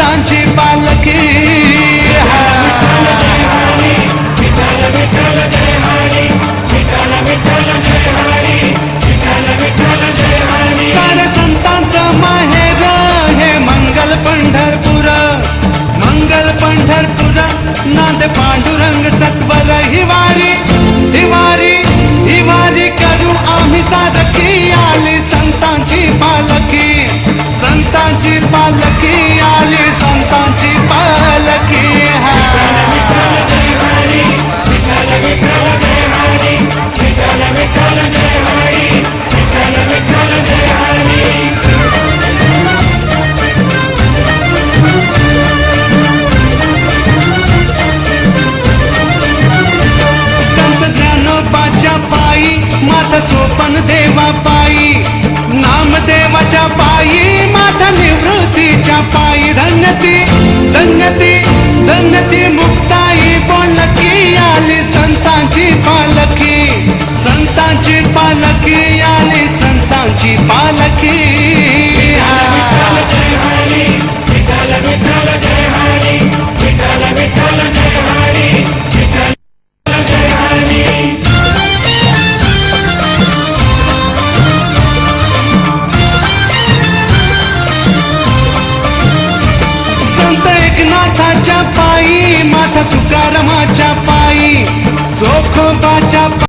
संतांची पालखी सारे संतांचं माहेर हे मंगल पंढरपूर नांद पांडुरंग सत्वर हिवारी हिवारी हिवारी करू आम्ही साधकी आली संतांची पालखी संतांची पालखी आली संतांची पालखी सोपन देवा पायी नामदेवाच्या पायी माता निवृत्तीच्या पायी धन्यती धन्यती धन्यती मुक्ताई बोलकी आली संतांची पालखी संतांची पालखी आली संतांची पालखी नाथाच्या पायी माता तुकारामाच्या पायी जोखोबाच्या